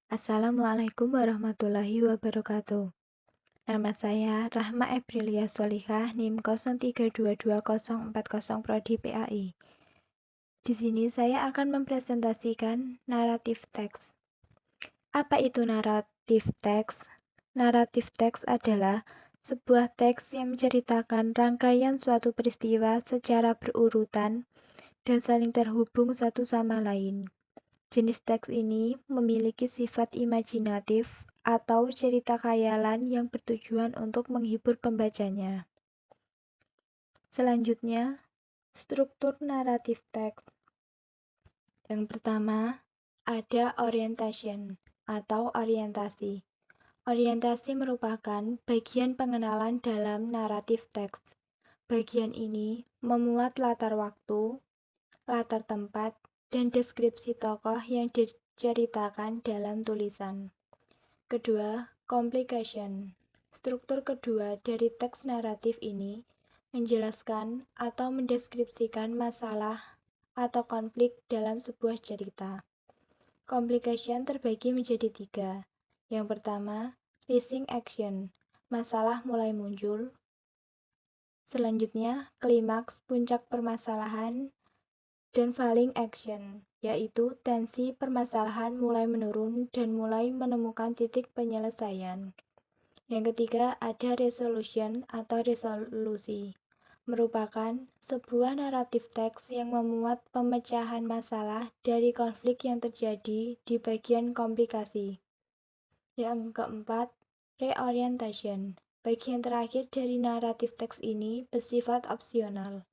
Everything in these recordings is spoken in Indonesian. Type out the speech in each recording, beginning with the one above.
Assalamualaikum warahmatullahi wabarakatuh. Nama saya Rahma Eprilia Solihah, NIM 03220400 Prodi PAI. Di sini saya akan mempresentasikan naratif teks. Apa itu naratif teks? Naratif teks adalah sebuah teks yang menceritakan rangkaian suatu peristiwa secara berurutan dan saling terhubung satu sama lain. Jenis teks ini memiliki sifat imajinatif atau cerita khayalan yang bertujuan untuk menghibur pembacanya. Selanjutnya, struktur naratif teks. Yang pertama, ada orientation atau orientasi. Orientasi merupakan bagian pengenalan dalam naratif teks. Bagian ini memuat latar waktu, latar tempat, dan deskripsi tokoh yang diceritakan dalam tulisan. Kedua, complication. Struktur kedua dari teks naratif ini menjelaskan atau mendeskripsikan masalah atau konflik dalam sebuah cerita. Complication terbagi menjadi tiga. Yang pertama, rising action. Masalah mulai muncul. Selanjutnya, klimaks, puncak permasalahan, dan falling action, yaitu tensi permasalahan mulai menurun dan mulai menemukan titik penyelesaian. Yang ketiga, ada resolution atau resolusi, merupakan sebuah naratif teks yang memuat pemecahan masalah dari konflik yang terjadi di bagian komplikasi. Yang keempat, reorientation. Bagian terakhir dari naratif teks ini bersifat opsional.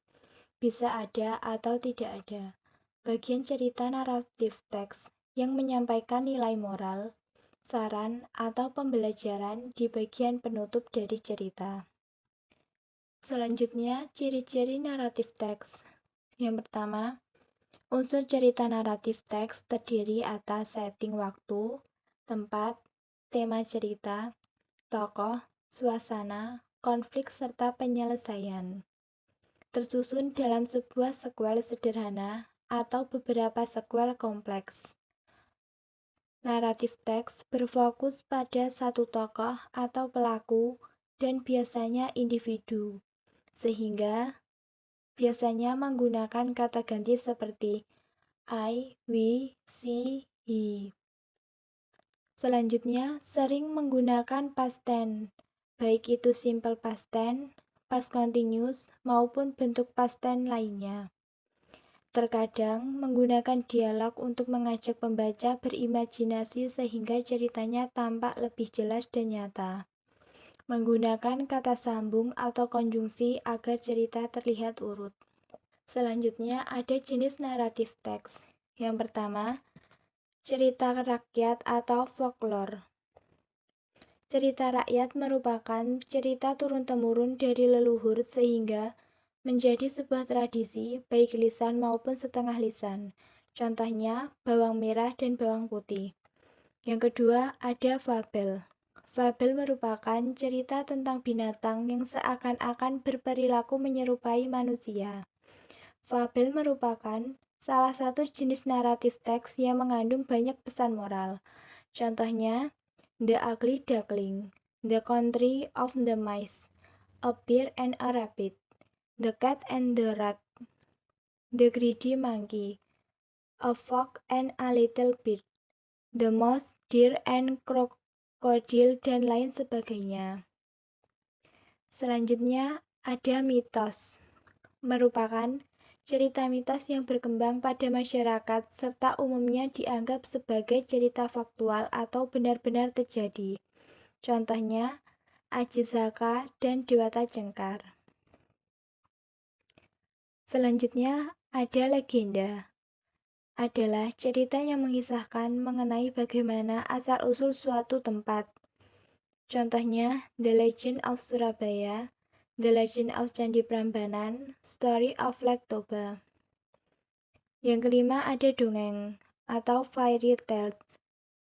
Bisa ada atau tidak ada. Bagian cerita naratif teks yang menyampaikan nilai moral, saran, atau pembelajaran di bagian penutup dari cerita. Selanjutnya, ciri-ciri naratif teks. Yang pertama, unsur cerita naratif teks terdiri atas setting waktu, tempat, tema cerita, tokoh, suasana, konflik, serta penyelesaian. Tersusun dalam sebuah sequel sederhana atau beberapa sequel kompleks. Naratif teks berfokus pada satu tokoh atau pelaku dan biasanya individu, sehingga biasanya menggunakan kata ganti seperti I, we, she, he. Selanjutnya, sering menggunakan past tense, baik itu simple past tense, past continuous, maupun bentuk past tense lainnya. Terkadang menggunakan dialog untuk mengajak pembaca berimajinasi sehingga ceritanya tampak lebih jelas dan nyata. Menggunakan kata sambung atau konjungsi agar cerita terlihat urut. Selanjutnya ada jenis naratif teks. Yang pertama, cerita rakyat atau folklore. Cerita rakyat merupakan cerita turun-temurun dari leluhur sehingga menjadi sebuah tradisi baik lisan maupun setengah lisan. Contohnya, bawang merah dan bawang putih. Yang kedua, ada fabel. Fabel merupakan cerita tentang binatang yang seakan-akan berperilaku menyerupai manusia. Fabel merupakan salah satu jenis naratif teks yang mengandung banyak pesan moral. Contohnya, The Ugly Duckling, The Country of the Mice, A Bear and a Rabbit, The Cat and the Rat, The Greedy Monkey, A Fox and a Little Bird, The Mouse, Deer and Crocodile, dan lain sebagainya. Selanjutnya ada mitos, merupakan cerita mitos yang berkembang pada masyarakat serta umumnya dianggap sebagai cerita faktual atau benar-benar terjadi. Contohnya, Aji Zaka dan Dewata Cengkar. Selanjutnya ada legenda. Adalah cerita yang mengisahkan mengenai bagaimana asal-usul suatu tempat. Contohnya, The Legend of Surabaya, The Legend of Candi Prambanan, Story of Lake Toba. Yang kelima ada dongeng atau fairy tales.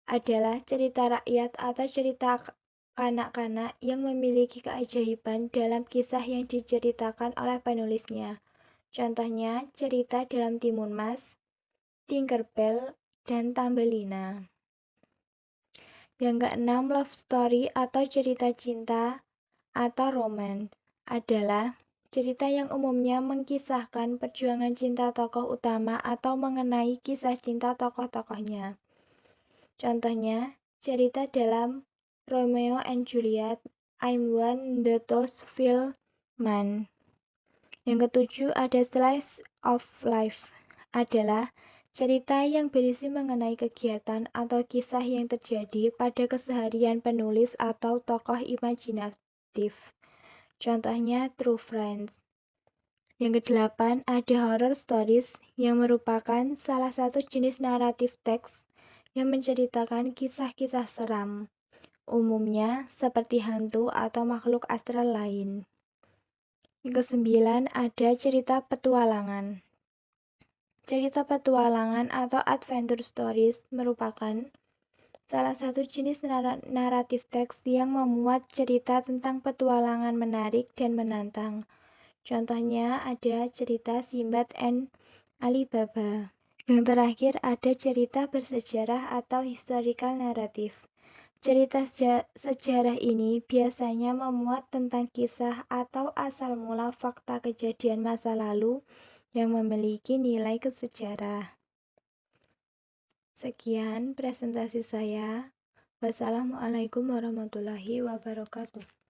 Adalah cerita rakyat atau cerita kanak-kanak yang memiliki keajaiban dalam kisah yang diceritakan oleh penulisnya. Contohnya, cerita dalam Timun Mas, Tinkerbell, dan Thumbelina. Yang keenam, love story atau cerita cinta atau romance adalah cerita yang umumnya mengkisahkan perjuangan cinta tokoh utama atau mengenai kisah cinta tokoh-tokohnya. Contohnya, cerita dalam Romeo and Juliet, I'm One the Phil Man. Yang ketujuh ada slice of life, adalah cerita yang berisi mengenai kegiatan atau kisah yang terjadi pada keseharian penulis atau tokoh imajinatif. Contohnya True Friends. Yang kedelapan ada horror stories yang merupakan salah satu jenis naratif teks yang menceritakan kisah-kisah seram, umumnya seperti hantu atau makhluk astral lain. Yang kesembilan ada cerita petualangan. Cerita petualangan atau adventure stories merupakan salah satu jenis naratif teks yang memuat cerita tentang petualangan menarik dan menantang. Contohnya ada cerita Sinbad and Alibaba. Yang terakhir ada cerita bersejarah atau historical narrative. Cerita sejarah ini biasanya memuat tentang kisah atau asal mula fakta kejadian masa lalu yang memiliki nilai kesejarah. Sekian presentasi saya. Wassalamualaikum warahmatullahi wabarakatuh.